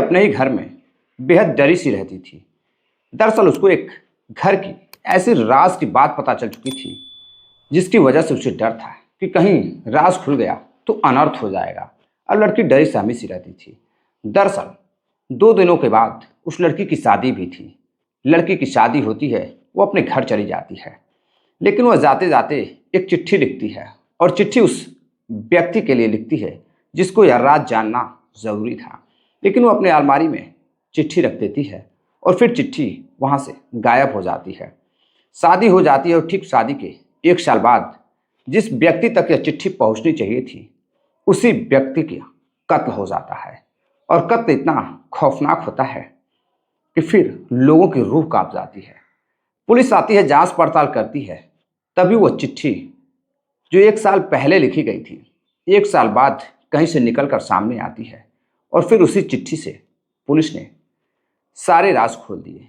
अपने ही घर में बेहद डरी सी रहती थी। दरअसल उसको एक घर की ऐसी राज की बात पता चल चुकी थी जिसकी वजह से उसे डर था कि कहीं राज खुल गया तो अनर्थ हो जाएगा। अब लड़की डरी सहमी सी रहती थी। दरअसल 2 दिनों के बाद उस लड़की की शादी भी थी। लड़की की शादी होती है, वो अपने घर चली जाती है, लेकिन वह जाते जाते एक चिट्ठी लिखती है और चिट्ठी उस व्यक्ति के लिए लिखती है जिसको यह राज जानना जरूरी था। लेकिन वो अपने अलमारी में चिट्ठी रख देती है और फिर चिट्ठी वहां से गायब हो जाती है। शादी हो जाती है और ठीक शादी के 1 साल बाद जिस व्यक्ति तक यह चिट्ठी पहुंचनी चाहिए थी उसी व्यक्ति का कत्ल हो जाता है। और कत्ल इतना खौफनाक होता है कि फिर लोगों की रूह कांप जाती है। पुलिस आती है, जांच पड़ताल करती है, तभी वो चिट्ठी जो 1 साल पहले लिखी गई थी 1 साल बाद कहीं से निकलकर सामने आती है। और फिर उसी चिट्ठी से पुलिस ने सारे राज खोल दिए,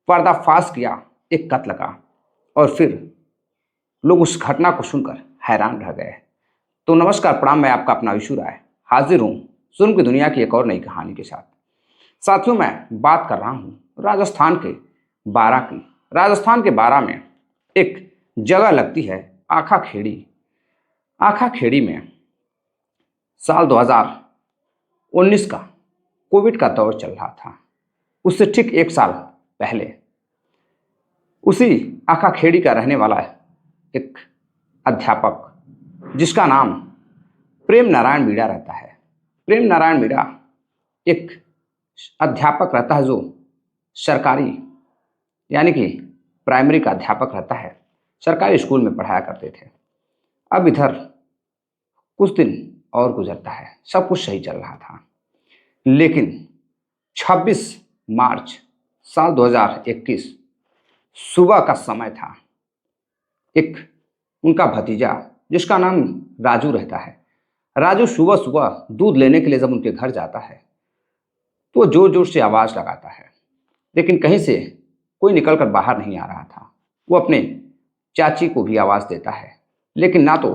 पर्दाफाश किया एक कत्ल का। और फिर लोग उस घटना को सुनकर हैरान रह गए। तो नमस्कार, प्रणाम, मैं आपका अपना विशु राय हाजिर हूँ जुर्म की दुनिया की एक और नई कहानी के साथ। साथियों, मैं बात कर रहा हूँ राजस्थान के बारां की। राजस्थान के बारां में एक जगह लगती है आखा खेड़ी। आखा खेड़ी में साल 2019 का कोविड का दौर चल रहा था। उससे ठीक 1 साल पहले उसी आखा खेड़ी का रहने वाला एक अध्यापक जिसका नाम प्रेम नारायण मीणा रहता है। प्रेम नारायण मीणा एक अध्यापक रहता है जो सरकारी यानी कि प्राइमरी का अध्यापक रहता है। सरकारी स्कूल में पढ़ाया करते थे। अब इधर कुछ दिन और गुजरता है, सब कुछ सही चल रहा था। लेकिन 26 मार्च साल 2021 सुबह का समय था। एक उनका भतीजा जिसका नाम राजू रहता है, राजू सुबह सुबह दूध लेने के लिए जब उनके घर जाता है तो वो जोर जोर से आवाज़ लगाता है, लेकिन कहीं से कोई निकलकर बाहर नहीं आ रहा था। वो अपने चाची को भी आवाज़ देता है, लेकिन ना तो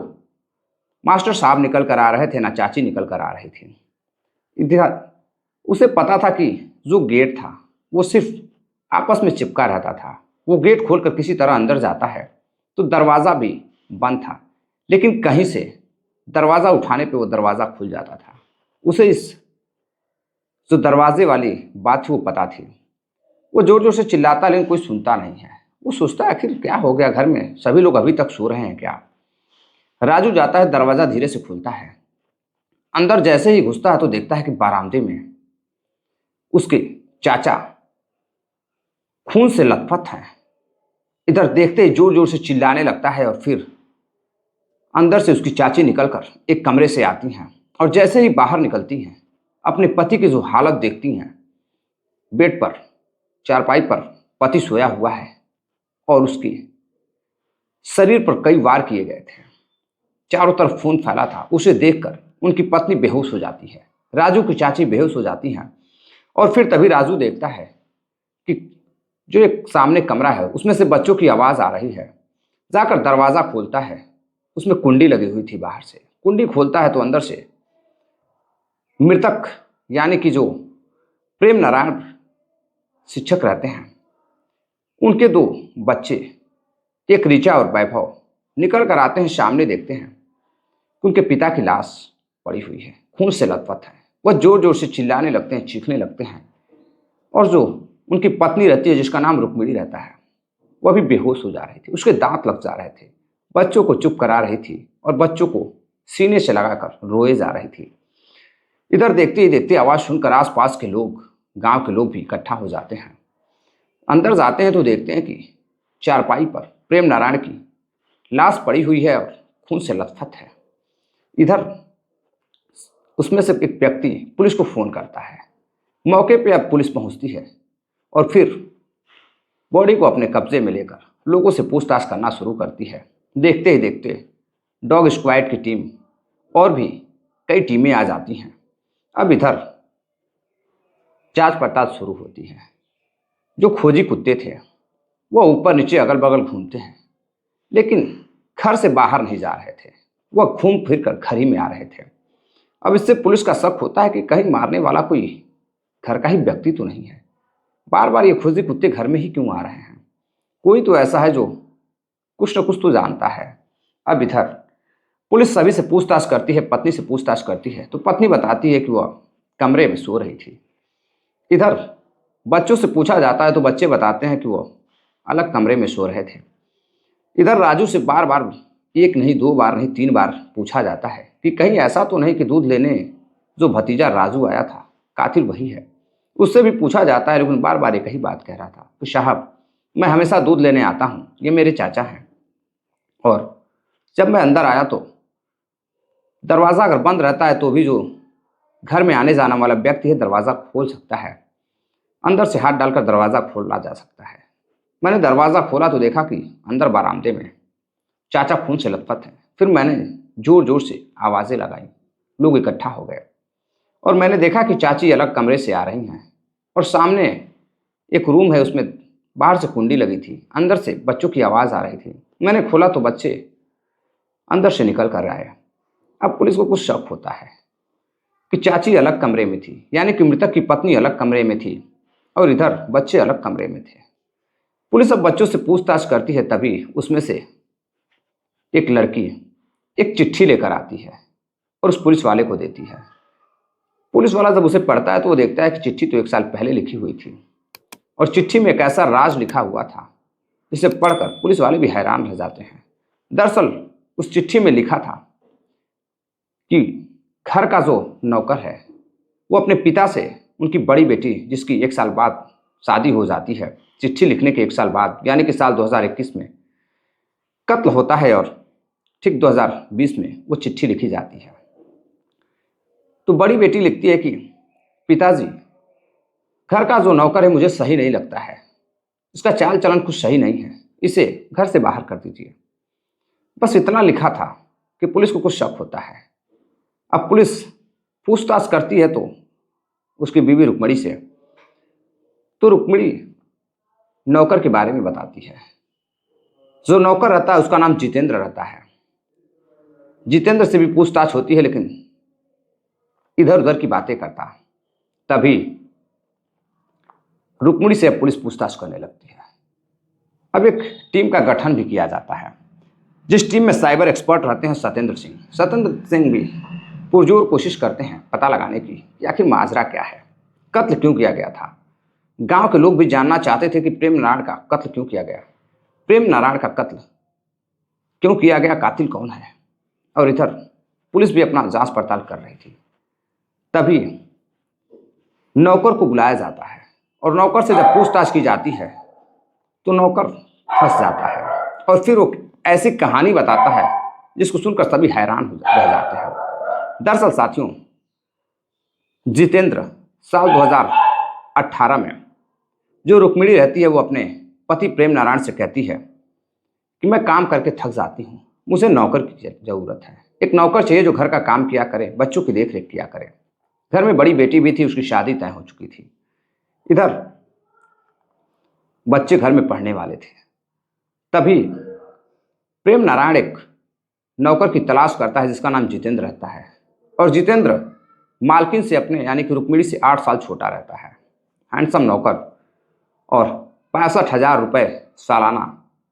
मास्टर साहब निकल कर आ रहे थे ना चाची निकल कर आ रही थी। इधर उसे पता था कि जो गेट था वो सिर्फ आपस में चिपका रहता था। वो गेट खोलकर किसी तरह अंदर जाता है तो दरवाज़ा भी बंद था, लेकिन कहीं से दरवाज़ा उठाने पे वो दरवाज़ा खुल जाता था। उसे इस जो दरवाजे वाली बात थी वो पता थी। वो जोर जोर से चिल्लाता लेकिन कोई सुनता नहीं है। वो सोचता है आखिर क्या हो गया, घर में सभी लोग अभी तक सो रहे हैं क्या। राजू जाता है, दरवाज़ा धीरे से खुलता है। अंदर जैसे ही घुसता है तो देखता है कि बरामदे में उसके चाचा खून से लथपथ हैं। इधर देखते ही जोर जोर से चिल्लाने लगता है और फिर अंदर से उसकी चाची निकलकर एक कमरे से आती हैं और जैसे ही बाहर निकलती हैं अपने पति की जो हालत देखती हैं, बेड पर चारपाई पर पति सोया हुआ है और उसके शरीर पर कई वार किए गए थे, चारों तरफ खून फैला था। उसे देखकर उनकी पत्नी बेहोश हो जाती है, राजू की चाची बेहोश हो जाती हैं। और फिर तभी राजू देखता है कि जो एक सामने कमरा है उसमें से बच्चों की आवाज़ आ रही है। जाकर दरवाज़ा खोलता है, उसमें कुंडी लगी हुई थी। बाहर से कुंडी खोलता है तो अंदर से मृतक यानी कि जो प्रेम नारायण शिक्षक रहते हैं उनके 2 बच्चे, एक ऋचा और वैभव, निकल कर आते हैं। सामने देखते हैं कि उनके पिता की लाश पड़ी हुई है, खून से लथपथ है। वह जोर जोर से चिल्लाने लगते हैं, चीखने लगते हैं। और जो उनकी पत्नी रहती है जिसका नाम रुक्मिणी रहता है वह भी बेहोश हो जा रही थी, उसके दांत लग जा रहे थे। बच्चों को चुप करा रही थी और बच्चों को सीने से लगाकर रोए जा रही थी। इधर देखते ही देखते आवाज़ सुनकर आसपास के लोग, गांव के लोग भी इकट्ठा हो जाते हैं। अंदर जाते हैं तो देखते हैं कि चारपाई पर प्रेम नारायण की लाश पड़ी हुई है और खून से लथपथ है। इधर उसमें से एक व्यक्ति पुलिस को फ़ोन करता है। मौके पे अब पुलिस पहुंचती है और फिर बॉडी को अपने कब्जे में लेकर लोगों से पूछताछ करना शुरू करती है। देखते ही देखते डॉग स्क्वाड की टीम और भी कई टीमें आ जाती हैं। अब इधर जांच पड़ताल शुरू होती है। जो खोजी कुत्ते थे वो ऊपर नीचे अगल बगल घूमते हैं, लेकिन घर से बाहर नहीं जा रहे थे। वह घूम फिर कर घर ही में आ रहे थे। अब इससे पुलिस का शक होता है कि कहीं मारने वाला कोई घर का ही व्यक्ति तो नहीं है। बार बार ये खुद ही कुत्ते घर में ही क्यों आ रहे हैं? कोई तो ऐसा है जो कुछ न कुछ तो जानता है। अब इधर पुलिस सभी से पूछताछ करती है, पत्नी से पूछताछ करती है तो पत्नी बताती है कि वह कमरे में सो रही थी। इधर बच्चों से पूछा जाता है तो बच्चे बताते हैं कि वो अलग कमरे में सो रहे थे। इधर राजू से बार बार, एक नहीं, दो बार नहीं, 3 बार पूछा जाता है कि कहीं ऐसा तो नहीं कि दूध लेने जो भतीजा राजू आया था कातिल वही है। उससे भी पूछा जाता है लेकिन बार बार एक ही बात कह रहा था कि साहब, मैं हमेशा दूध लेने आता हूँ, ये मेरे चाचा हैं, और जब मैं अंदर आया तो दरवाज़ा अगर बंद रहता है तो भी जो घर में आने जाने वाला व्यक्ति है दरवाज़ा खोल सकता है, अंदर से हाथ डालकर दरवाज़ा खोला जा सकता है। मैंने दरवाज़ा खोला तो देखा कि अंदर बरामदे में चाचा खून से लथपथ हैं। फिर मैंने जोर जोर से आवाज़ें लगाई, लोग इकट्ठा हो गए और मैंने देखा कि चाची अलग कमरे से आ रही हैं और सामने एक रूम है, उसमें बाहर से कुंडी लगी थी, अंदर से बच्चों की आवाज़ आ रही थी। मैंने खोला तो बच्चे अंदर से निकल कर आए। अब पुलिस को कुछ शक होता है कि चाची अलग कमरे में थी, यानी कि मृतक की पत्नी अलग कमरे में थी और इधर बच्चे अलग कमरे में थे। पुलिस अब बच्चों से पूछताछ करती है, तभी उसमें से एक लड़की एक चिट्ठी लेकर आती है और उस पुलिस वाले को देती है। पुलिस वाला जब उसे पढ़ता है तो वो देखता है कि चिट्ठी तो 1 साल पहले लिखी हुई थी और चिट्ठी में एक ऐसा राज लिखा हुआ था जिसे पढ़कर पुलिस वाले भी हैरान रह जाते हैं। दरअसल उस चिट्ठी में लिखा था कि घर का जो नौकर है वो अपने पिता से उनकी बड़ी बेटी, जिसकी 1 साल बाद शादी हो जाती है, चिट्ठी लिखने के 1 साल बाद यानी कि साल 2021 में कत्ल होता है और ठीक 2020 में वो चिट्ठी लिखी जाती है। तो बड़ी बेटी लिखती है कि पिताजी, घर का जो नौकर है मुझे सही नहीं लगता है, इसका चाल चलन कुछ सही नहीं है, इसे घर से बाहर कर दीजिए। बस इतना लिखा था कि पुलिस को कुछ शक होता है। अब पुलिस पूछताछ करती है तो उसकी बीवी रुक्मणी से, तो रुक्मणी नौकर के बारे में बताती है। जो नौकर रहता है उसका नाम जितेंद्र रहता है। जितेंद्र से भी पूछताछ होती है लेकिन इधर उधर की बातें करता। तभी रुक्मणी से अब पुलिस पूछताछ करने लगती है। अब एक टीम का गठन भी किया जाता है, जिस टीम में साइबर एक्सपर्ट रहते हैं सत्येंद्र सिंह। सत्येंद्र सिंह भी पुरजोर कोशिश करते हैं पता लगाने की कि आखिर माजरा क्या है, कत्ल क्यों किया गया था। गांव के लोग भी जानना चाहते थे कि प्रेम नारायण का कत्ल क्यों किया गया, प्रेम नारायण का कत्ल क्यों किया गया, कातिल कौन है। और इधर पुलिस भी अपना जांच पड़ताल कर रही थी। तभी नौकर को बुलाया जाता है और नौकर से जब पूछताछ की जाती है तो नौकर फंस जाता है और फिर वो ऐसी कहानी बताता है जिसको सुनकर सभी हैरान रह जाते हैं। दरअसल साथियों, जितेंद्र साल 2018 में जो रुक्मिणी रहती है वो अपने पति प्रेम नारायण से कहती है कि मैं काम करके थक जाती हूँ, मुझे नौकर की ज़रूरत है। एक नौकर चाहिए जो घर का काम किया करे, बच्चों की देख रेख किया करे। घर में बड़ी बेटी भी थी, उसकी शादी तय हो चुकी थी। इधर बच्चे घर में पढ़ने वाले थे। तभी प्रेम नारायण एक नौकर की तलाश करता है जिसका नाम जितेंद्र रहता है और जितेंद्र मालकिन से अपने यानी कि रुक्मिणी से 8 साल छोटा रहता है। हैंडसम नौकर और 65,000 रुपये सालाना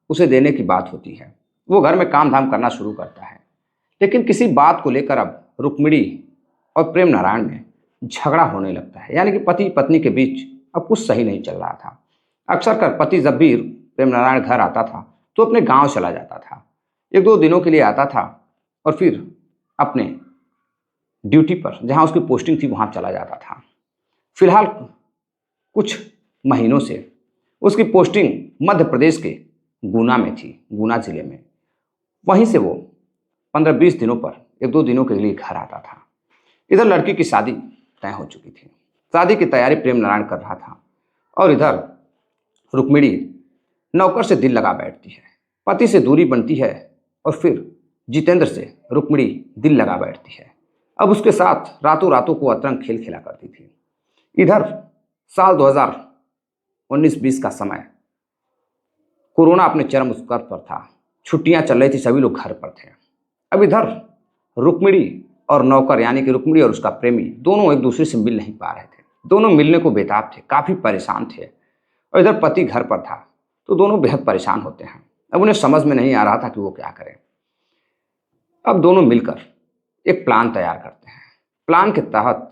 उसे देने की बात होती है। वो घर में काम धाम करना शुरू करता है, लेकिन किसी बात को लेकर अब रुक्मिणी और प्रेम नारायण में झगड़ा होने लगता है, यानी कि पति पत्नी के बीच अब कुछ सही नहीं चल रहा था। अक्सर कर पति जब भी प्रेम नारायण घर आता था तो अपने गांव चला जाता था, 1-2 दिनों के लिए आता था और फिर अपने ड्यूटी पर जहां उसकी पोस्टिंग थी वहां चला जाता था। फिलहाल कुछ महीनों से उसकी पोस्टिंग मध्य प्रदेश के गुना में थी, गुना जिले में। वहीं से वो 15-20 दिनों पर 1-2 दिनों के लिए घर आता था। इधर लड़की की शादी तय हो चुकी थी, शादी की तैयारी प्रेम नारायण कर रहा था और इधर रुक्मिणी नौकर से दिल लगा बैठती है, पति से दूरी बनती है और फिर जितेंद्र से रुक्मिणी दिल लगा बैठती है। अब उसके साथ रातों रातों को अतरंग खेल खेला करती थी। इधर साल 2019-20 का समय, कोरोना अपने चरम स्तर पर था, छुट्टियां चल रही थी, सभी लोग घर पर थे। अब इधर रुक्मिणी और नौकर यानी कि रुक्मिणी और उसका प्रेमी दोनों एक दूसरे से मिल नहीं पा रहे थे। दोनों मिलने को बेताब थे, काफ़ी परेशान थे। और इधर पति घर पर था, तो दोनों बेहद परेशान होते हैं। अब उन्हें समझ में नहीं आ रहा था कि वो क्या करें। अब दोनों मिलकर एक प्लान तैयार करते हैं। प्लान के तहत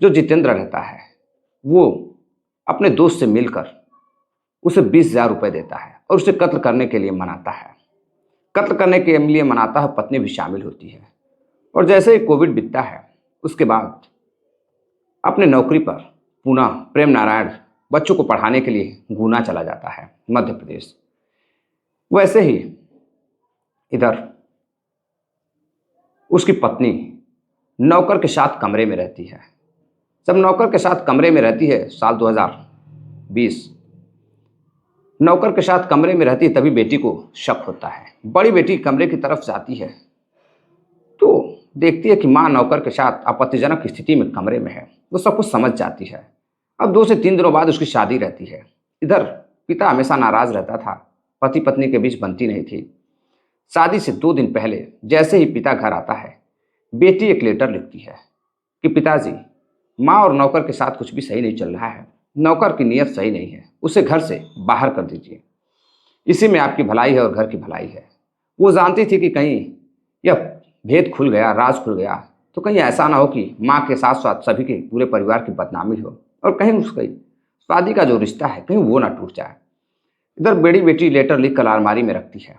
जो जितेंद्र रहता है वो अपने दोस्त से मिलकर उसे 20,000 रुपये देता है और उसे कत्ल करने के लिए मनाता है। कत्ल करने के लिए मनाता है, पत्नी भी शामिल होती है। और जैसे ही कोविड बीतता है उसके बाद अपने नौकरी पर पुनः प्रेम नारायण बच्चों को पढ़ाने के लिए गुना चला जाता है मध्य प्रदेश। वैसे ही इधर उसकी पत्नी नौकर के साथ कमरे में रहती है। जब नौकर के साथ कमरे में रहती है, साल 2020 नौकर के साथ कमरे में रहती है, तभी बेटी को शक होता है। बड़ी बेटी कमरे की तरफ जाती है तो देखती है कि माँ नौकर के साथ आपत्तिजनक स्थिति में कमरे में है। वो सब कुछ समझ जाती है। अब 2 से 3 दिनों बाद उसकी शादी रहती है। इधर पिता हमेशा नाराज रहता था, पति पत्नी के बीच बनती नहीं थी। शादी से 2 दिन पहले जैसे ही पिता घर आता है, बेटी एक लेटर लिखती है कि पिताजी, माँ और नौकर के साथ कुछ भी सही नहीं चल रहा है। नौकर की नीयत सही नहीं है, उसे घर से बाहर कर दीजिए। इसी में आपकी भलाई है और घर की भलाई है। वो जानती थी कि कहीं यह भेद खुल गया, राज खुल गया, तो कहीं ऐसा ना हो कि माँ के साथ साथ सभी के पूरे परिवार की बदनामी हो और कहीं उसकी शादी का जो रिश्ता है कहीं वो ना टूट जाए। इधर बड़ी बेटी लेटर लिख कर अलमारी में रखती है।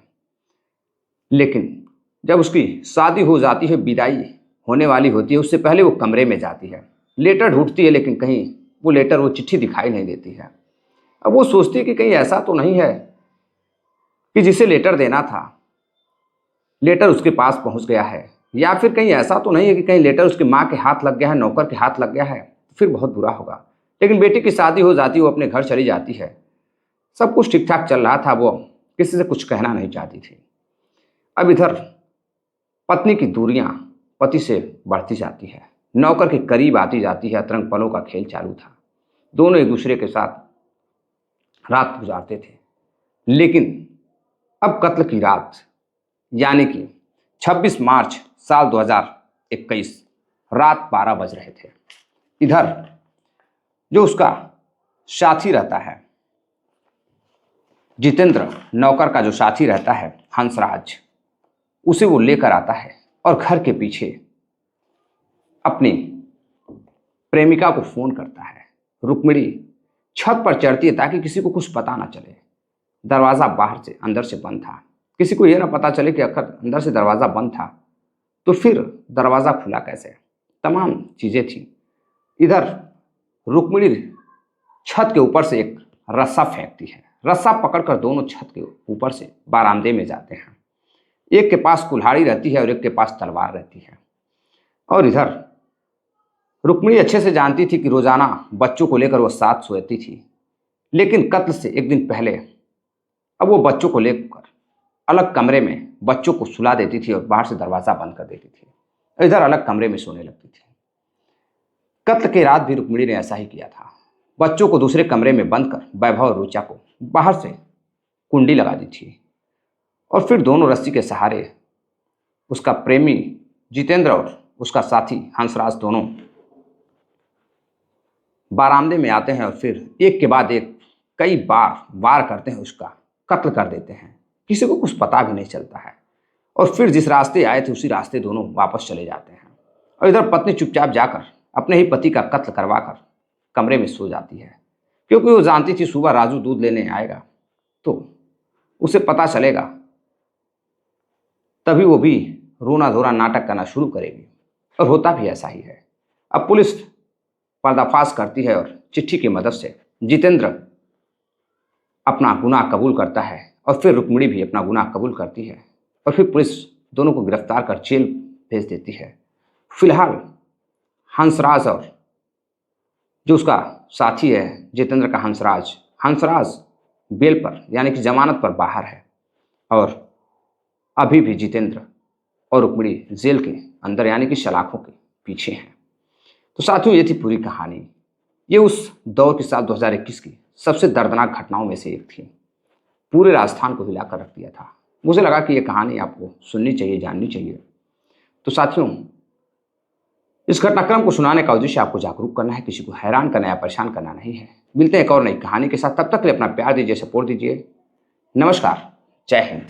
लेकिन जब उसकी शादी हो जाती है, विदाई होने वाली होती है, उससे पहले वो कमरे में जाती है। लेटर ढूंढती है लेकिन कहीं वो चिट्ठी दिखाई नहीं देती है। अब वो सोचती है कि कहीं ऐसा तो नहीं है कि जिसे लेटर देना था लेटर उसके पास पहुंच गया है, या फिर कहीं ऐसा तो नहीं है कि कहीं लेटर उसकी माँ के हाथ लग गया है, नौकर के हाथ लग गया है, फिर बहुत बुरा होगा। लेकिन बेटी की शादी हो जाती है, वो अपने घर चली जाती है। सब कुछ ठीक ठाक चल रहा था, वो किसी से कुछ कहना नहीं चाहती थी। अब इधर पत्नी की दूरियां पति से बढ़ती जाती है, नौकर के करीब आती जाती है। अतरंग पलों का खेल चालू था। दोनों एक दूसरे के साथ रात गुजारते थे। लेकिन अब कत्ल की रात यानी कि 26 मार्च साल 2021 रात 12 बज रहे थे। इधर जो उसका साथी रहता है, जितेंद्र नौकर का जो साथी रहता है हंसराज, उसे वो लेकर आता है और घर के पीछे अपनी प्रेमिका को फोन करता है। रुक्मिणी छत पर चढ़ती है ताकि किसी को कुछ पता ना चले। दरवाज़ा बाहर से अंदर से बंद था, किसी को यह ना पता चले कि अगर अंदर से दरवाज़ा बंद था तो फिर दरवाज़ा खुला कैसे। तमाम चीज़ें थी। इधर रुक्मिणी छत के ऊपर से एक रस्सा फेंकती है। रस्सा पकड़कर दोनों छत के ऊपर से बारामदे में जाते हैं। एक के पास कुल्हाड़ी रहती है और एक के पास तलवार रहती है। और इधर रुक्मिणी अच्छे से जानती थी कि रोजाना बच्चों को लेकर वो साथ सोती थी, लेकिन कत्ल से एक दिन पहले अब वो बच्चों को लेकर अलग कमरे में बच्चों को सुला देती थी और बाहर से दरवाज़ा बंद कर देती थी। इधर अलग कमरे में सोने लगती थी। कत्ल की रात भी रुक्मिणी ने ऐसा ही किया था। बच्चों को दूसरे कमरे में बंद कर वैभव और रुचा को बाहर से कुंडी लगा दी थी और फिर दोनों रस्सी के सहारे उसका प्रेमी जितेंद्र और उसका साथी हंसराज दोनों बारामदे में आते हैं और फिर एक के बाद एक कई बार वार करते हैं, उसका कत्ल कर देते हैं। किसी को कुछ पता भी नहीं चलता है और फिर जिस रास्ते आए थे उसी रास्ते दोनों वापस चले जाते हैं। और इधर पत्नी चुपचाप जाकर अपने ही पति का कत्ल करवाकर कमरे में सो जाती है, क्योंकि वो जानती थी सुबह राजू दूध लेने आएगा तो उसे पता चलेगा, तभी वो भी रोना धोना नाटक करना शुरू करेगी। और होता भी ऐसा ही है। अब पुलिस पर्दाफाश करती है और चिट्ठी की मदद से जितेंद्र अपना गुनाह कबूल करता है और फिर रुक्मिणी भी अपना गुनाह कबूल करती है और फिर पुलिस दोनों को गिरफ्तार कर जेल भेज देती है। फिलहाल हंसराज और जो उसका साथी है जितेंद्र का हंसराज बेल पर यानी कि जमानत पर बाहर है और अभी भी जितेंद्र और रुक्मिणी जेल के अंदर यानी कि सलाखों के पीछे हैं। तो साथियों, ये थी पूरी कहानी। ये उस दौर के साल 2021 की सबसे दर्दनाक घटनाओं में से एक थी। पूरे राजस्थान को हिलाकर रख दिया था। मुझे लगा कि ये कहानी आपको सुननी चाहिए, जाननी चाहिए। तो साथियों, इस घटनाक्रम को सुनाने का उद्देश्य आपको जागरूक करना है, किसी को हैरान करना या परेशान करना नहीं है। मिलते हैं एक और नई कहानी के साथ, तब तक के लिए अपना प्यार दीजिए, सपोर्ट दीजिए। नमस्कार, जय हिंद।